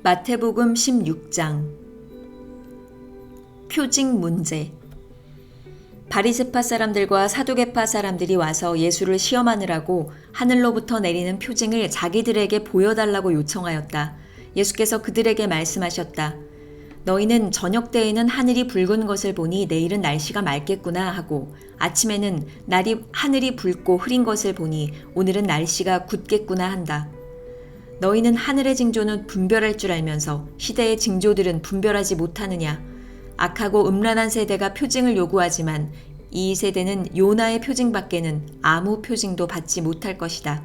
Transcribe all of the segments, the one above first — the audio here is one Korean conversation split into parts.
마태복음 16장 표징 문제. 바리새파 사람들과 사두개파 사람들이 와서 예수를 시험하느라고 하늘로부터 내리는 표징을 자기들에게 보여달라고 요청하였다. 예수께서 그들에게 말씀하셨다. 너희는 저녁 때에는 하늘이 붉은 것을 보니 내일은 날씨가 맑겠구나 하고, 아침에는 하늘이 붉고 흐린 것을 보니 오늘은 날씨가 굳겠구나 한다. 너희는 하늘의 징조는 분별할 줄 알면서 시대의 징조들은 분별하지 못하느냐. 악하고 음란한 세대가 표징을 요구하지만 이 세대는 요나의 표징밖에는 아무 표징도 받지 못할 것이다.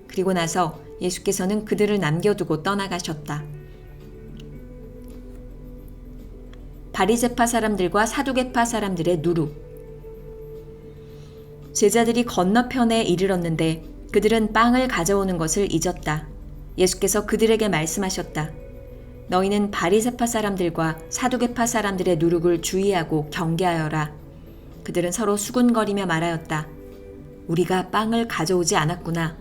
그리고 나서 예수께서는 그들을 남겨두고 떠나가셨다. 바리새파 사람들과 사두개파 사람들의 누룩. 제자들이 건너편에 이르렀는데 그들은 빵을 가져오는 것을 잊었다. 예수께서 그들에게 말씀하셨다. 너희는 바리새파 사람들과 사두개파 사람들의 누룩을 주의하고 경계하여라. 그들은 서로 수군거리며 말하였다. 우리가 빵을 가져오지 않았구나.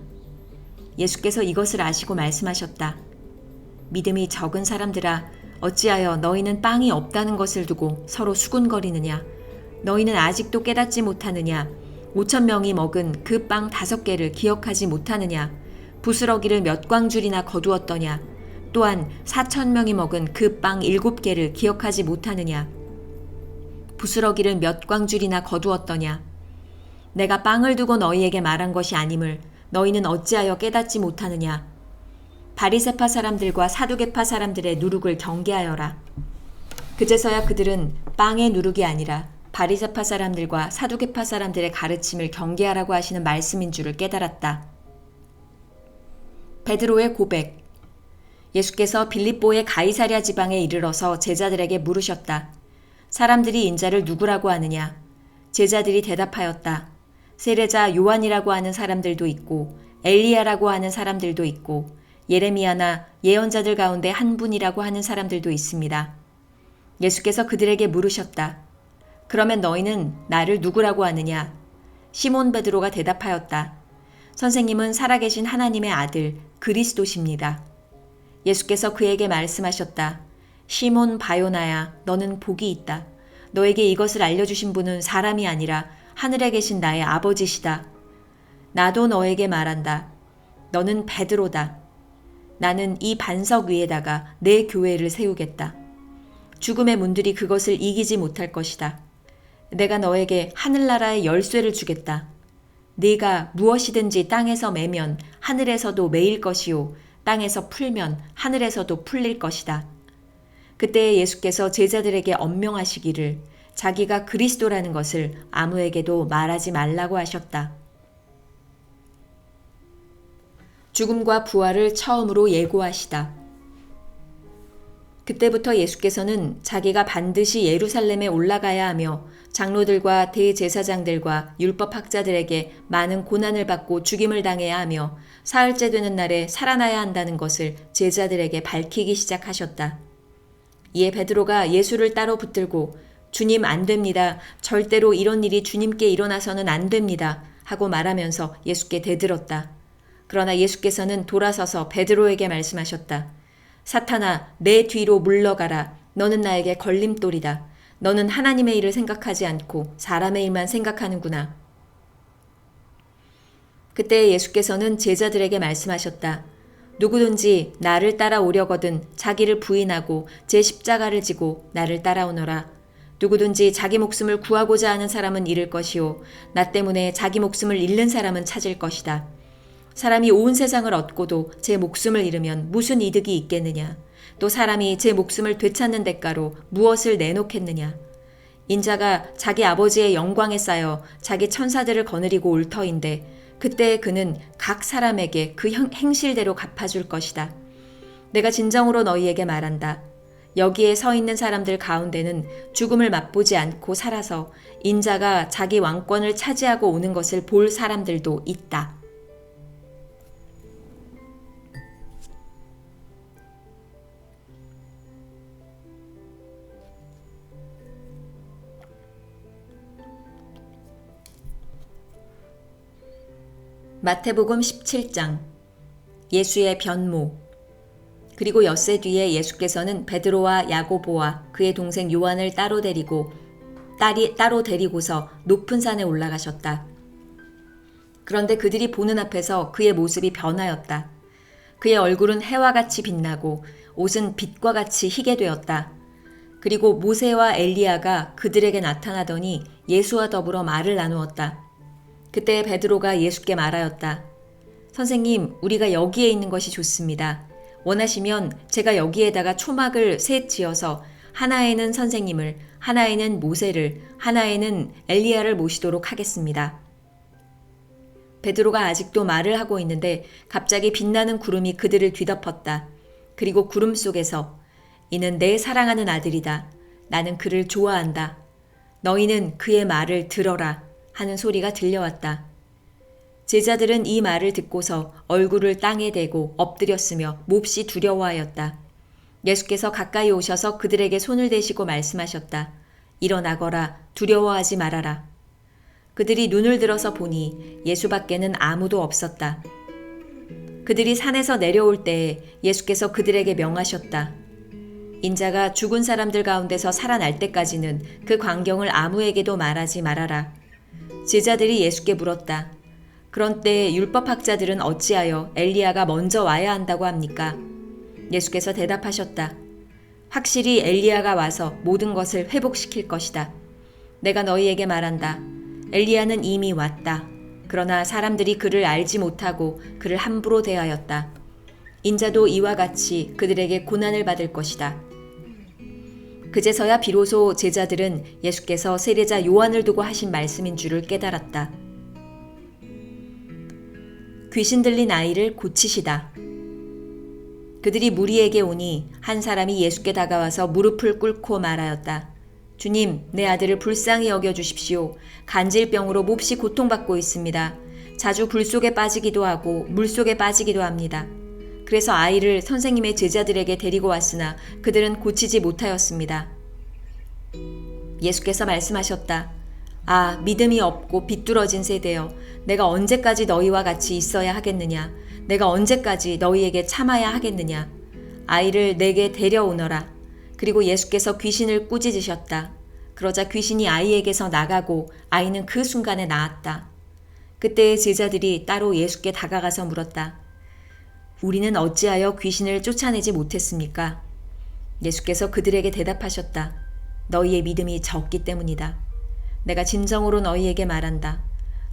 예수께서 이것을 아시고 말씀하셨다. 믿음이 적은 사람들아, 어찌하여 너희는 빵이 없다는 것을 두고 서로 수군거리느냐. 너희는 아직도 깨닫지 못하느냐. 5,000명이 먹은 그 빵 5개를 기억하지 못하느냐. 부스러기를 몇 광줄이나 거두었더냐. 또한 4,000명이 먹은 그 빵 7개를 기억하지 못하느냐. 부스러기를 몇 광줄이나 거두었더냐. 내가 빵을 두고 너희에게 말한 것이 아님을 너희는 어찌하여 깨닫지 못하느냐. 바리새파 사람들과 사두개파 사람들의 누룩을 경계하여라. 그제서야 그들은 빵의 누룩이 아니라 바리새파 사람들과 사두개파 사람들의 가르침을 경계하라고 하시는 말씀인 줄을 깨달았다. 베드로의 고백. 예수께서 빌립보의 가이사랴 지방에 이르러서 제자들에게 물으셨다. 사람들이 인자를 누구라고 하느냐? 제자들이 대답하였다. 세례자 요한이라고 하는 사람들도 있고 엘리야라고 하는 사람들도 있고 예레미야나 예언자들 가운데 한 분이라고 하는 사람들도 있습니다. 예수께서 그들에게 물으셨다. 그러면 너희는 나를 누구라고 하느냐? 시몬 베드로가 대답하였다. 선생님은 살아계신 하나님의 아들 그리스도십니다. 예수께서 그에게 말씀하셨다. 시몬 바요나야, 너는 복이 있다. 너에게 이것을 알려주신 분은 사람이 아니라 하늘에 계신 나의 아버지시다. 나도 너에게 말한다. 너는 베드로다. 나는 이 반석 위에다가 내 교회를 세우겠다. 죽음의 문들이 그것을 이기지 못할 것이다. 내가 너에게 하늘나라의 열쇠를 주겠다. 네가 무엇이든지 땅에서 매면 하늘에서도 매일 것이요 땅에서 풀면 하늘에서도 풀릴 것이다. 그때 예수께서 제자들에게 엄명하시기를 자기가 그리스도라는 것을 아무에게도 말하지 말라고 하셨다. 죽음과 부활을 처음으로 예고하시다. 그때부터 예수께서는 자기가 반드시 예루살렘에 올라가야 하며 장로들과 대제사장들과 율법학자들에게 많은 고난을 받고 죽임을 당해야 하며 사흘째 되는 날에 살아나야 한다는 것을 제자들에게 밝히기 시작하셨다. 이에 베드로가 예수를 따로 붙들고 주님 안 됩니다. 절대로 이런 일이 주님께 일어나서는 안 됩니다. 하고 말하면서 예수께 대들었다. 그러나 예수께서는 돌아서서 베드로에게 말씀하셨다. 사탄아, 내 뒤로 물러가라. 너는 나에게 걸림돌이다. 너는 하나님의 일을 생각하지 않고 사람의 일만 생각하는구나. 그때 예수께서는 제자들에게 말씀하셨다. 누구든지 나를 따라오려거든 자기를 부인하고 제 십자가를 지고 나를 따라오너라. 누구든지 자기 목숨을 구하고자 하는 사람은 잃을 것이요 나 때문에 자기 목숨을 잃는 사람은 찾을 것이다. 사람이 온 세상을 얻고도 제 목숨을 잃으면 무슨 이득이 있겠느냐. 또 사람이 제 목숨을 되찾는 대가로 무엇을 내놓겠느냐. 인자가 자기 아버지의 영광에 쌓여 자기 천사들을 거느리고 올 터인데 그때 그는 각 사람에게 그 행실대로 갚아줄 것이다. 내가 진정으로 너희에게 말한다. 여기에 서 있는 사람들 가운데는 죽음을 맛보지 않고 살아서 인자가 자기 왕권을 차지하고 오는 것을 볼 사람들도 있다. 마태복음 17장. 예수의 변모. 그리고 엿새 뒤에 예수께서는 베드로와 야고보와 그의 동생 요한을 따로 데리고서 높은 산에 올라가셨다. 그런데 그들이 보는 앞에서 그의 모습이 변하였다. 그의 얼굴은 해와 같이 빛나고 옷은 빛과 같이 희게 되었다. 그리고 모세와 엘리야가 그들에게 나타나더니 예수와 더불어 말을 나누었다. 그때 베드로가 예수께 말하였다. 선생님, 우리가 여기에 있는 것이 좋습니다. 원하시면 제가 여기에다가 초막을 셋 지어서 하나에는 선생님을, 하나에는 모세를, 하나에는 엘리야를 모시도록 하겠습니다. 베드로가 아직도 말을 하고 있는데 갑자기 빛나는 구름이 그들을 뒤덮었다. 그리고 구름 속에서 이는 내 사랑하는 아들이다. 나는 그를 좋아한다. 너희는 그의 말을 들어라 하는 소리가 들려왔다. 제자들은 이 말을 듣고서 얼굴을 땅에 대고 엎드렸으며 몹시 두려워하였다. 예수께서 가까이 오셔서 그들에게 손을 대시고 말씀하셨다. 일어나거라. 두려워하지 말아라. 그들이 눈을 들어서 보니 예수 밖에는 아무도 없었다. 그들이 산에서 내려올 때에 예수께서 그들에게 명하셨다. 인자가 죽은 사람들 가운데서 살아날 때까지는 그 광경을 아무에게도 말하지 말아라. 제자들이 예수께 물었다. 그런 때에 율법학자들은 어찌하여 엘리야가 먼저 와야 한다고 합니까? 예수께서 대답하셨다. 확실히 엘리야가 와서 모든 것을 회복시킬 것이다. 내가 너희에게 말한다. 엘리야는 이미 왔다. 그러나 사람들이 그를 알지 못하고 그를 함부로 대하였다. 인자도 이와 같이 그들에게 고난을 받을 것이다. 그제서야 비로소 제자들은 예수께서 세례자 요한을 두고 하신 말씀인 줄을 깨달았다. 귀신 들린 아이를 고치시다. 그들이 무리에게 오니 한 사람이 예수께 다가와서 무릎을 꿇고 말하였다. 주님, 내 아들을 불쌍히 여겨주십시오. 간질병으로 몹시 고통받고 있습니다. 자주 불 속에 빠지기도 하고 물 속에 빠지기도 합니다. 그래서 아이를 선생님의 제자들에게 데리고 왔으나 그들은 고치지 못하였습니다. 예수께서 말씀하셨다. 아, 믿음이 없고 비뚤어진 세대여, 내가 언제까지 너희와 같이 있어야 하겠느냐? 내가 언제까지 너희에게 참아야 하겠느냐? 아이를 내게 데려오너라. 그리고 예수께서 귀신을 꾸짖으셨다. 그러자 귀신이 아이에게서 나가고 아이는 그 순간에 나았다. 그때 제자들이 따로 예수께 다가가서 물었다. 우리는 어찌하여 귀신을 쫓아내지 못했습니까? 예수께서 그들에게 대답하셨다. 너희의 믿음이 적기 때문이다. 내가 진정으로 너희에게 말한다.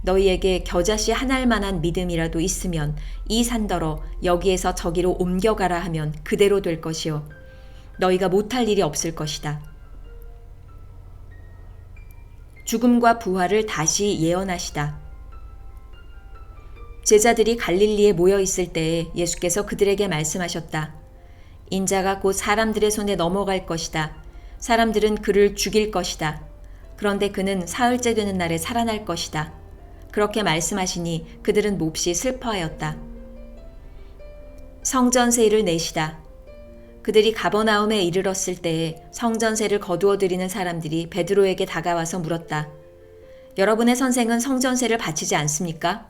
너희에게 겨자씨 한 알만한 믿음이라도 있으면 이 산더러 여기에서 저기로 옮겨가라 하면 그대로 될 것이요. 너희가 못할 일이 없을 것이다. 죽음과 부활을 다시 예언하시다. 제자들이 갈릴리에 모여 있을 때에 예수께서 그들에게 말씀하셨다. 인자가 곧 사람들의 손에 넘어갈 것이다. 사람들은 그를 죽일 것이다. 그런데 그는 사흘째 되는 날에 살아날 것이다. 그렇게 말씀하시니 그들은 몹시 슬퍼하였다. 성전세를 내시다. 그들이 가버나움에 이르렀을 때에 성전세를 거두어 드리는 사람들이 베드로에게 다가와서 물었다. 여러분의 선생은 성전세를 바치지 않습니까?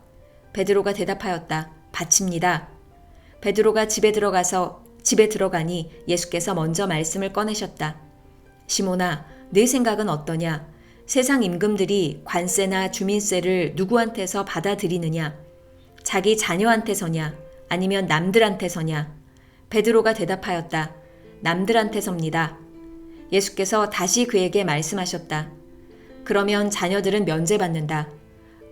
베드로가 대답하였다. 바칩니다. 베드로가 집에 들어가니 예수께서 먼저 말씀을 꺼내셨다. 시몬아, 네 생각은 어떠냐? 세상 임금들이 관세나 주민세를 누구한테서 받아들이느냐? 자기 자녀한테서냐? 아니면 남들한테서냐? 베드로가 대답하였다. 남들한테서입니다. 예수께서 다시 그에게 말씀하셨다. 그러면 자녀들은 면제받는다.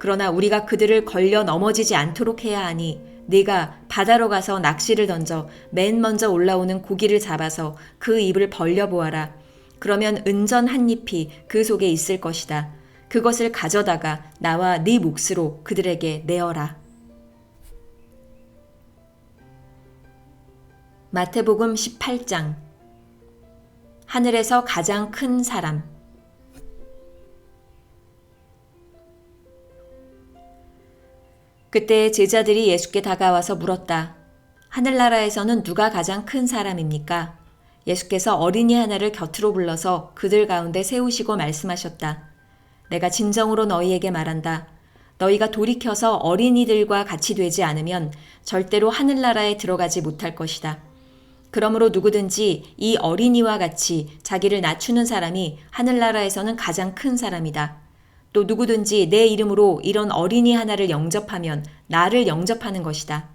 그러나 우리가 그들을 걸려 넘어지지 않도록 해야 하니 네가 바다로 가서 낚시를 던져 맨 먼저 올라오는 고기를 잡아서 그 입을 벌려보아라. 그러면 은전 한 잎이 그 속에 있을 것이다. 그것을 가져다가 나와 네 몫으로 그들에게 내어라. 마태복음 18장. 하늘에서 가장 큰 사람. 그때 제자들이 예수께 다가와서 물었다. 하늘나라에서는 누가 가장 큰 사람입니까? 예수께서 어린이 하나를 곁으로 불러서 그들 가운데 세우시고 말씀하셨다. 내가 진정으로 너희에게 말한다. 너희가 돌이켜서 어린이들과 같이 되지 않으면 절대로 하늘나라에 들어가지 못할 것이다. 그러므로 누구든지 이 어린이와 같이 자기를 낮추는 사람이 하늘나라에서는 가장 큰 사람이다. 또 누구든지 내 이름으로 이런 어린이 하나를 영접하면 나를 영접하는 것이다.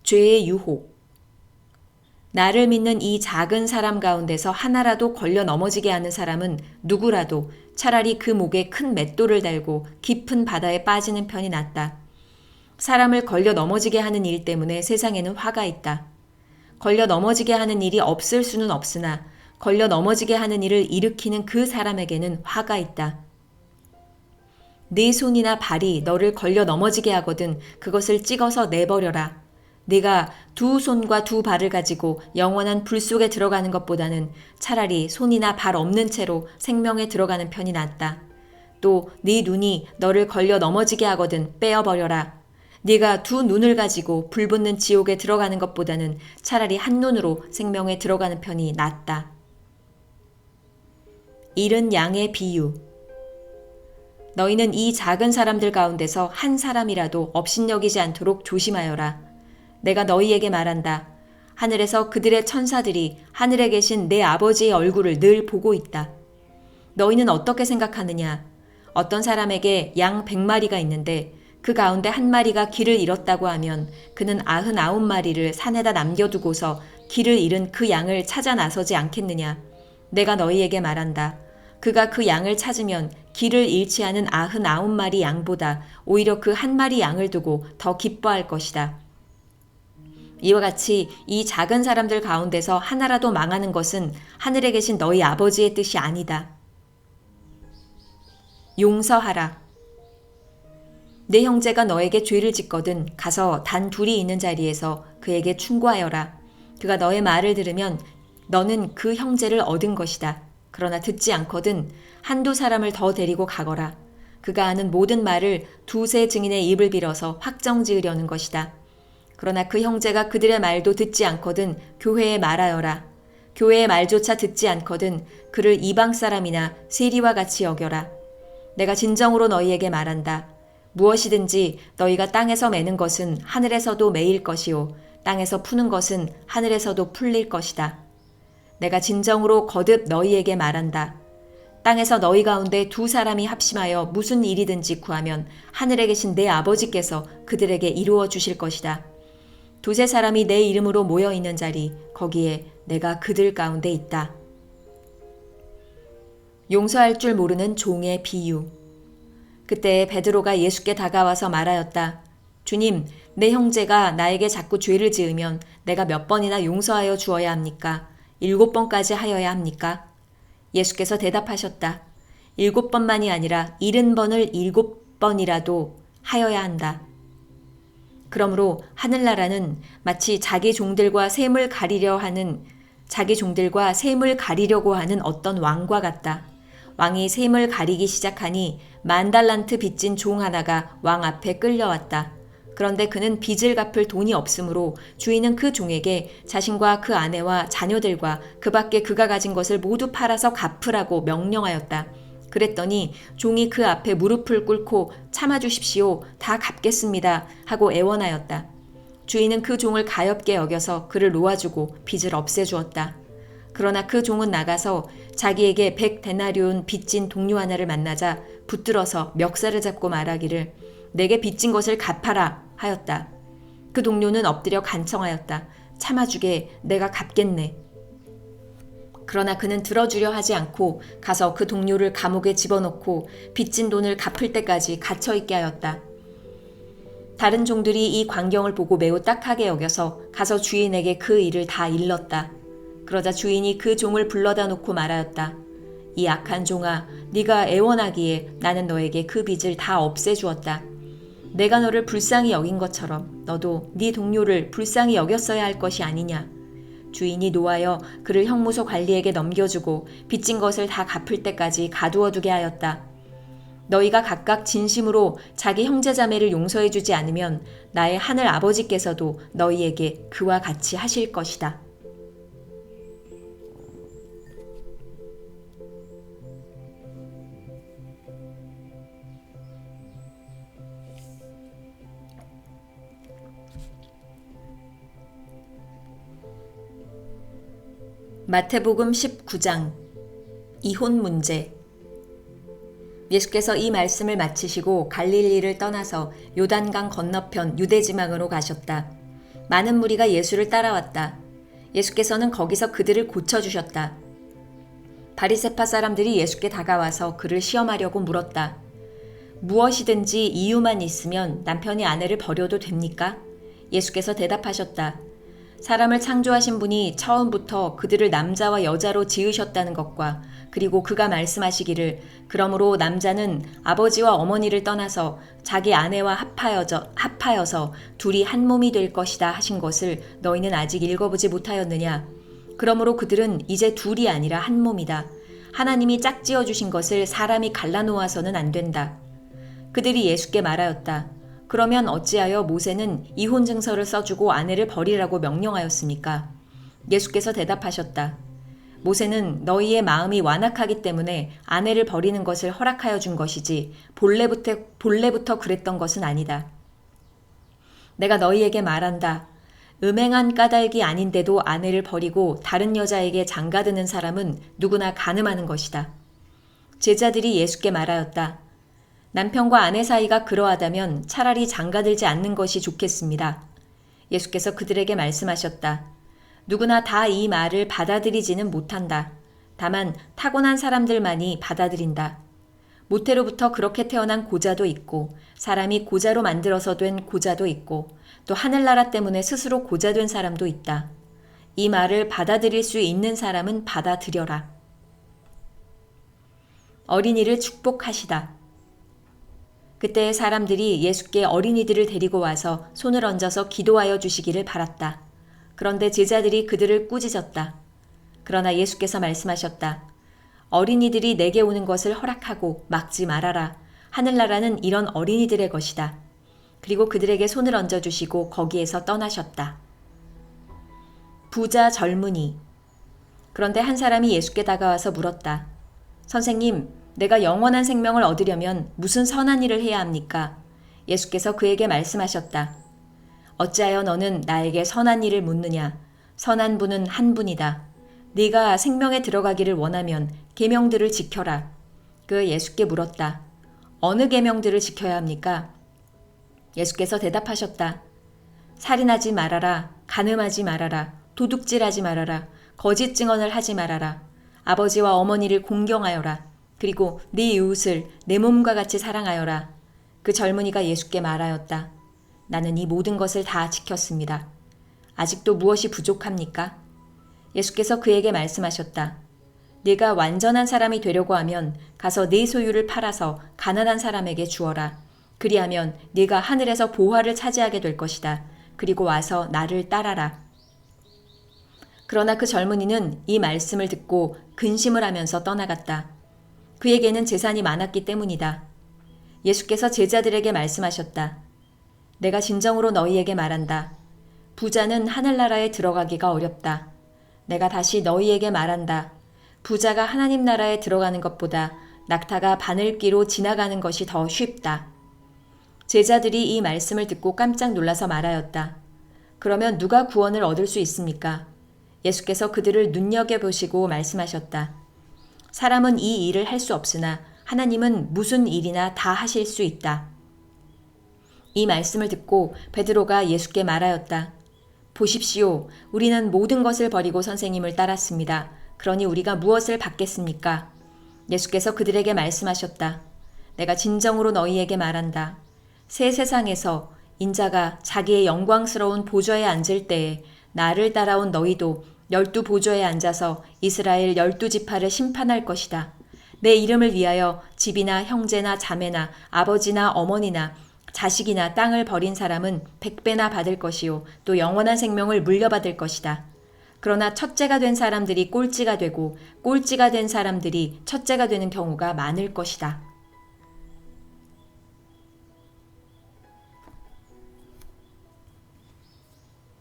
죄의 유혹. 나를 믿는 이 작은 사람 가운데서 하나라도 걸려 넘어지게 하는 사람은 누구라도 차라리 그 목에 큰 맷돌을 달고 깊은 바다에 빠지는 편이 낫다. 사람을 걸려 넘어지게 하는 일 때문에 세상에는 화가 있다. 걸려 넘어지게 하는 일이 없을 수는 없으나 걸려 넘어지게 하는 일을 일으키는 그 사람에게는 화가 있다. 네 손이나 발이 너를 걸려 넘어지게 하거든 그것을 찍어서 내버려라. 네가 두 손과 두 발을 가지고 영원한 불 속에 들어가는 것보다는 차라리 손이나 발 없는 채로 생명에 들어가는 편이 낫다. 또 네 눈이 너를 걸려 넘어지게 하거든 빼어버려라. 네가 두 눈을 가지고 불붙는 지옥에 들어가는 것보다는 차라리 한 눈으로 생명에 들어가는 편이 낫다. 잃은 양의 비유. 너희는 이 작은 사람들 가운데서 한 사람이라도 업신여기지 않도록 조심하여라. 내가 너희에게 말한다. 하늘에서 그들의 천사들이 하늘에 계신 내 아버지의 얼굴을 늘 보고 있다. 너희는 어떻게 생각하느냐? 어떤 사람에게 양 100마리가 있는데 그 가운데 한 마리가 길을 잃었다고 하면 그는 99마리를 산에다 남겨두고서 길을 잃은 그 양을 찾아 나서지 않겠느냐? 내가 너희에게 말한다. 그가 그 양을 찾으면 길을 잃지 않은 99마리 양보다 오히려 그 한 마리 양을 두고 더 기뻐할 것이다. 이와 같이 이 작은 사람들 가운데서 하나라도 망하는 것은 하늘에 계신 너희 아버지의 뜻이 아니다. 용서하라. 내 형제가 너에게 죄를 짓거든 가서 단 둘이 있는 자리에서 그에게 충고하여라. 그가 너의 말을 들으면 너는 그 형제를 얻은 것이다. 그러나 듣지 않거든 한두 사람을 더 데리고 가거라. 그가 하는 모든 말을 두세 증인의 입을 빌어서 확정지으려는 것이다. 그러나 그 형제가 그들의 말도 듣지 않거든 교회에 말하여라. 교회의 말조차 듣지 않거든 그를 이방 사람이나 세리와 같이 여겨라. 내가 진정으로 너희에게 말한다. 무엇이든지 너희가 땅에서 매는 것은 하늘에서도 매일 것이요 땅에서 푸는 것은 하늘에서도 풀릴 것이다. 내가 진정으로 거듭 너희에게 말한다. 땅에서 너희 가운데 두 사람이 합심하여 무슨 일이든지 구하면 하늘에 계신 내 아버지께서 그들에게 이루어 주실 것이다. 두세 사람이 내 이름으로 모여 있는 자리, 거기에 내가 그들 가운데 있다. 용서할 줄 모르는 종의 비유. 그때 베드로가 예수께 다가와서 말하였다. 주님, 내 형제가 나에게 자꾸 죄를 지으면 내가 몇 번이나 용서하여 주어야 합니까? 7번까지 하여야 합니까? 예수께서 대답하셨다. 7번만이 아니라 70번을 7번이라도 하여야 한다. 그러므로 하늘나라는 마치 자기 종들과 셈을 가리려고 하는 어떤 왕과 같다. 왕이 셈을 가리기 시작하니 10,000달란트 빚진 종 하나가 왕 앞에 끌려왔다. 그런데 그는 빚을 갚을 돈이 없으므로 주인은 그 종에게 자신과 그 아내와 자녀들과 그 밖에 그가 가진 것을 모두 팔아서 갚으라고 명령하였다. 그랬더니 종이 그 앞에 무릎을 꿇고 참아주십시오. 다 갚겠습니다. 하고 애원하였다. 주인은 그 종을 가엾게 여겨서 그를 놓아주고 빚을 없애주었다. 그러나 그 종은 나가서 자기에게 100데나리온 빚진 동료 하나를 만나자 붙들어서 멱살을 잡고 말하기를 내게 빚진 것을 갚아라 하였다. 그 동료는 엎드려 간청하였다. 참아주게 내가 갚겠네. 그러나 그는 들어주려 하지 않고 가서 그 동료를 감옥에 집어넣고 빚진 돈을 갚을 때까지 갇혀있게 하였다. 다른 종들이 이 광경을 보고 매우 딱하게 여겨서 가서 주인에게 그 일을 다 일렀다. 그러자 주인이 그 종을 불러다 놓고 말하였다. 이 악한 종아, 네가 애원하기에 나는 너에게 그 빚을 다 없애주었다. 내가 너를 불쌍히 여긴 것처럼 너도 네 동료를 불쌍히 여겼어야 할 것이 아니냐. 주인이 노하여 그를 형무소 관리에게 넘겨주고 빚진 것을 다 갚을 때까지 가두어두게 하였다. 너희가 각각 진심으로 자기 형제자매를 용서해주지 않으면 나의 하늘 아버지께서도 너희에게 그와 같이 하실 것이다. 마태복음 19장 이혼 문제. 예수께서 이 말씀을 마치시고 갈릴리를 떠나서 요단강 건너편 유대지방으로 가셨다. 많은 무리가 예수를 따라왔다. 예수께서는 거기서 그들을 고쳐주셨다. 바리새파 사람들이 예수께 다가와서 그를 시험하려고 물었다. 무엇이든지 이유만 있으면 남편이 아내를 버려도 됩니까? 예수께서 대답하셨다. 사람을 창조하신 분이 처음부터 그들을 남자와 여자로 지으셨다는 것과 그리고 그가 말씀하시기를 그러므로 남자는 아버지와 어머니를 떠나서 자기 아내와 합하여서 둘이 한 몸이 될 것이다 하신 것을 너희는 아직 읽어보지 못하였느냐? 그러므로 그들은 이제 둘이 아니라 한 몸이다. 하나님이 짝지어 주신 것을 사람이 갈라놓아서는 안 된다. 그들이 예수께 말하였다. 그러면 어찌하여 모세는 이혼 증서를 써주고 아내를 버리라고 명령하였습니까? 예수께서 대답하셨다. 모세는 너희의 마음이 완악하기 때문에 아내를 버리는 것을 허락하여 준 것이지 본래부터 그랬던 것은 아니다. 내가 너희에게 말한다. 음행한 까닭이 아닌데도 아내를 버리고 다른 여자에게 장가드는 사람은 누구나 간음하는 것이다. 제자들이 예수께 말하였다. 남편과 아내 사이가 그러하다면 차라리 장가들지 않는 것이 좋겠습니다. 예수께서 그들에게 말씀하셨다. 누구나 다 이 말을 받아들이지는 못한다. 다만 타고난 사람들만이 받아들인다. 모태로부터 그렇게 태어난 고자도 있고 사람이 고자로 만들어서 된 고자도 있고 또 하늘나라 때문에 스스로 고자 된 사람도 있다. 이 말을 받아들일 수 있는 사람은 받아들여라. 어린이를 축복하시다. 그때 사람들이 예수께 어린이들을 데리고 와서 손을 얹어서 기도하여 주시기를 바랐다. 그런데 제자들이 그들을 꾸짖었다. 그러나 예수께서 말씀하셨다. 어린이들이 내게 오는 것을 허락하고 막지 말아라. 하늘나라는 이런 어린이들의 것이다. 그리고 그들에게 손을 얹어주시고 거기에서 떠나셨다. 부자 젊은이. 그런데 한 사람이 예수께 다가와서 물었다. 선생님, 내가 영원한 생명을 얻으려면 무슨 선한 일을 해야 합니까? 예수께서 그에게 말씀하셨다. 어찌하여 너는 나에게 선한 일을 묻느냐? 선한 분은 한 분이다. 네가 생명에 들어가기를 원하면 계명들을 지켜라. 그 예수께 물었다. 어느 계명들을 지켜야 합니까? 예수께서 대답하셨다. 살인하지 말아라. 간음하지 말아라. 도둑질하지 말아라. 거짓 증언을 하지 말아라. 아버지와 어머니를 공경하여라. 그리고 네 이웃을 내 몸과 같이 사랑하여라. 그 젊은이가 예수께 말하였다. 나는 이 모든 것을 다 지켰습니다. 아직도 무엇이 부족합니까? 예수께서 그에게 말씀하셨다. 네가 완전한 사람이 되려고 하면 가서 네 소유를 팔아서 가난한 사람에게 주어라. 그리하면 네가 하늘에서 보화를 차지하게 될 것이다. 그리고 와서 나를 따라라. 그러나 그 젊은이는 이 말씀을 듣고 근심을 하면서 떠나갔다. 그에게는 재산이 많았기 때문이다. 예수께서 제자들에게 말씀하셨다. 내가 진정으로 너희에게 말한다. 부자는 하늘나라에 들어가기가 어렵다. 내가 다시 너희에게 말한다. 부자가 하나님 나라에 들어가는 것보다 낙타가 바늘기로 지나가는 것이 더 쉽다. 제자들이 이 말씀을 듣고 깜짝 놀라서 말하였다. 그러면 누가 구원을 얻을 수 있습니까? 예수께서 그들을 눈여겨보시고 말씀하셨다. 사람은 이 일을 할 수 없으나 하나님은 무슨 일이나 다 하실 수 있다. 이 말씀을 듣고 베드로가 예수께 말하였다. 보십시오. 우리는 모든 것을 버리고 선생님을 따랐습니다. 그러니 우리가 무엇을 받겠습니까? 예수께서 그들에게 말씀하셨다. 내가 진정으로 너희에게 말한다. 새 세상에서 인자가 자기의 영광스러운 보좌에 앉을 때에 나를 따라온 너희도 12 보좌에 앉아서 이스라엘 12지파를 심판할 것이다. 내 이름을 위하여 집이나 형제나 자매나 아버지나 어머니나 자식이나 땅을 버린 사람은 100배나 받을 것이요 또 영원한 생명을 물려받을 것이다. 그러나 첫째가 된 사람들이 꼴찌가 되고 꼴찌가 된 사람들이 첫째가 되는 경우가 많을 것이다.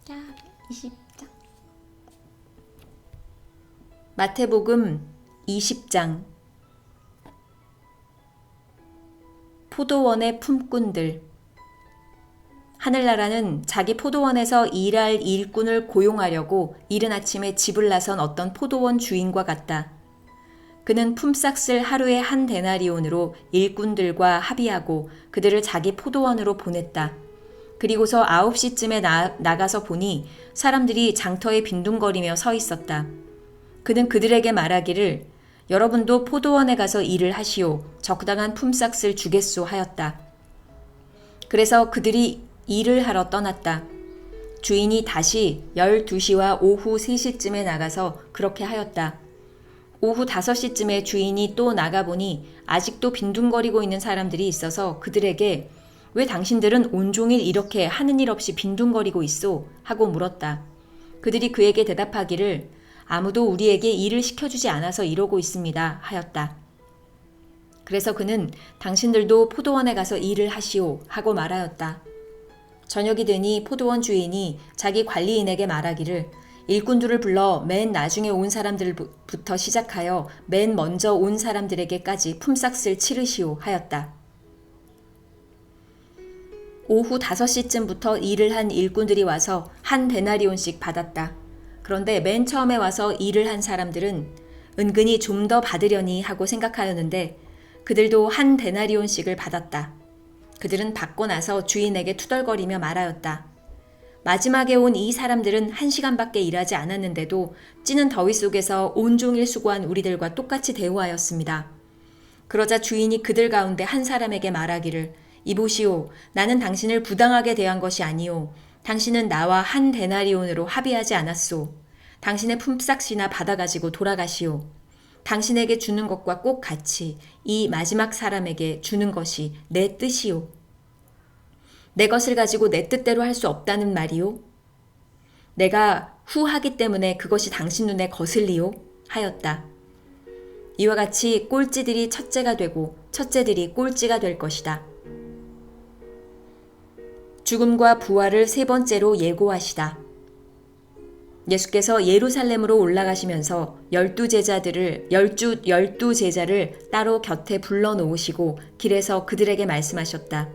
자, 20장. 마태복음 20장. 포도원의 품꾼들. 하늘나라는 자기 포도원에서 일할 일꾼을 고용하려고 이른 아침에 집을 나선 어떤 포도원 주인과 같다. 그는 품삯을 하루에 한 데나리온으로 일꾼들과 합의하고 그들을 자기 포도원으로 보냈다. 그리고서 9시쯤에 나가서 보니 사람들이 장터에 빈둥거리며 서 있었다. 그는 그들에게 말하기를 여러분도 포도원에 가서 일을 하시오. 적당한 품삯을 주겠소 하였다. 그래서 그들이 일을 하러 떠났다. 주인이 다시 12시와 오후 3시쯤에 나가서 그렇게 하였다. 오후 5시쯤에 주인이 또 나가보니 아직도 빈둥거리고 있는 사람들이 있어서 그들에게 왜 당신들은 온종일 이렇게 하는 일 없이 빈둥거리고 있소? 하고 물었다. 그들이 그에게 대답하기를 아무도 우리에게 일을 시켜주지 않아서 이러고 있습니다. 하였다. 그래서 그는 당신들도 포도원에 가서 일을 하시오. 하고 말하였다. 저녁이 되니 포도원 주인이 자기 관리인에게 말하기를 일꾼들을 불러 맨 나중에 온 사람들부터 시작하여 맨 먼저 온 사람들에게까지 품삯을 치르시오 하였다. 오후 5시쯤부터 일을 한 일꾼들이 와서 한 데나리온씩 받았다. 그런데 맨 처음에 와서 일을 한 사람들은 은근히 좀 더 받으려니 하고 생각하였는데 그들도 한 데나리온씩을 받았다. 그들은 받고 나서 주인에게 투덜거리며 말하였다. 마지막에 온 이 사람들은 1시간밖에 일하지 않았는데도 찌는 더위 속에서 온종일 수고한 우리들과 똑같이 대우하였습니다. 그러자 주인이 그들 가운데 한 사람에게 말하기를 이보시오. 나는 당신을 부당하게 대한 것이 아니오. 당신은 나와 한 데나리온으로 합의하지 않았소. 당신의 품삯이나 받아가지고 돌아가시오. 당신에게 주는 것과 꼭 같이 이 마지막 사람에게 주는 것이 내 뜻이오. 내 것을 가지고 내 뜻대로 할 수 없다는 말이오. 내가 후하기 때문에 그것이 당신 눈에 거슬리오. 하였다. 이와 같이 꼴찌들이 첫째가 되고 첫째들이 꼴찌가 될 것이다. 죽음과 부활을 3번째로 예고하시다. 예수께서 예루살렘으로 올라가시면서 12 제자를 따로 곁에 불러놓으시고 길에서 그들에게 말씀하셨다.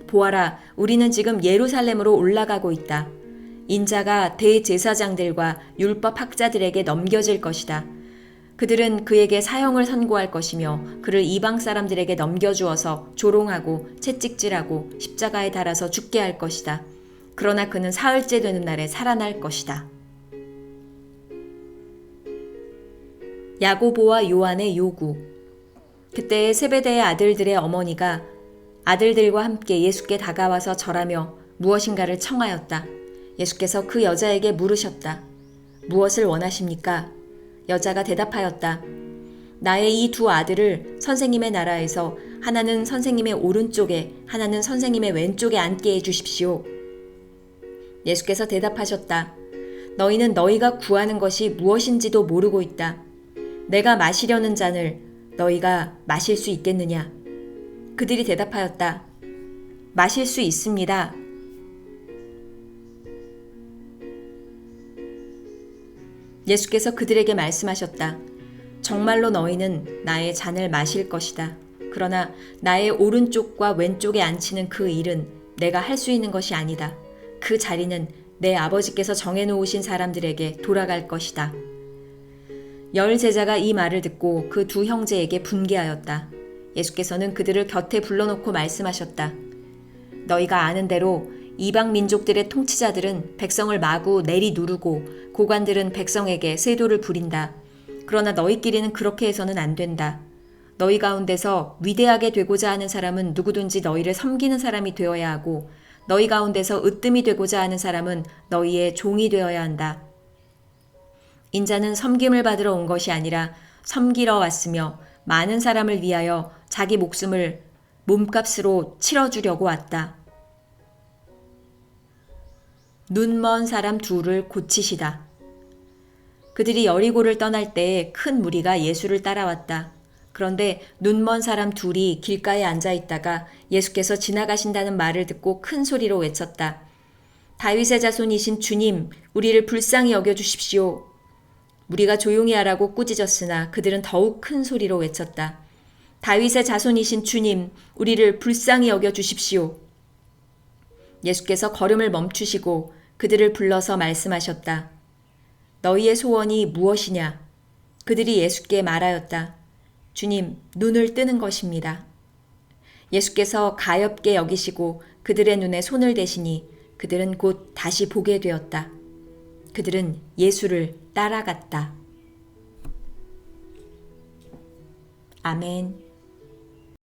보아라, 우리는 지금 예루살렘으로 올라가고 있다. 인자가 대제사장들과 율법 학자들에게 넘겨질 것이다. 그들은 그에게 사형을 선고할 것이며 그를 이방 사람들에게 넘겨주어서 조롱하고 채찍질하고 십자가에 달아서 죽게 할 것이다. 그러나 그는 사흘째 되는 날에 살아날 것이다. 야고보와 요한의 요구. 그때 세베대의 아들들의 어머니가 아들들과 함께 예수께 다가와서 절하며 무엇인가를 청하였다. 예수께서 그 여자에게 물으셨다. 무엇을 원하십니까? 여자가 대답하였다. 나의 이 2 아들을 선생님의 나라에서 하나는 선생님의 오른쪽에 하나는 선생님의 왼쪽에 앉게 해주십시오. 예수께서 대답하셨다. 너희는 너희가 구하는 것이 무엇인지도 모르고 있다. 내가 마시려는 잔을 너희가 마실 수 있겠느냐? 그들이 대답하였다. 마실 수 있습니다. 예수께서 그들에게 말씀하셨다. 정말로 너희는 나의 잔을 마실 것이다. 그러나 나의 오른쪽과 왼쪽에 앉히는 그 일은 내가 할 수 있는 것이 아니다. 그 자리는 내 아버지께서 정해놓으신 사람들에게 돌아갈 것이다. 10 제자가 이 말을 듣고 그 2 형제에게 분개하였다. 예수께서는 그들을 곁에 불러놓고 말씀하셨다. 너희가 아는 대로 이방 민족들의 통치자들은 백성을 마구 내리누르고 고관들은 백성에게 세도를 부린다. 그러나 너희끼리는 그렇게 해서는 안 된다. 너희 가운데서 위대하게 되고자 하는 사람은 누구든지 너희를 섬기는 사람이 되어야 하고 너희 가운데서 으뜸이 되고자 하는 사람은 너희의 종이 되어야 한다. 인자는 섬김을 받으러 온 것이 아니라 섬기러 왔으며 많은 사람을 위하여 자기 목숨을 몸값으로 치러주려고 왔다. 눈먼 사람 2를 고치시다. 그들이 여리고를 떠날 때에 큰 무리가 예수를 따라왔다. 그런데 눈먼 사람 2이 길가에 앉아 있다가 예수께서 지나가신다는 말을 듣고 큰 소리로 외쳤다. 다윗의 자손이신 주님, 우리를 불쌍히 여겨주십시오. 무리가 조용히 하라고 꾸짖었으나 그들은 더욱 큰 소리로 외쳤다. 다윗의 자손이신 주님, 우리를 불쌍히 여겨주십시오. 예수께서 걸음을 멈추시고 그들을 불러서 말씀하셨다. 너희의 소원이 무엇이냐? 그들이 예수께 말하였다. 주님, 눈을 뜨는 것입니다. 예수께서 가엾게 여기시고 그들의 눈에 손을 대시니 그들은 곧 다시 보게 되었다. 그들은 예수를 따라갔다. 아멘.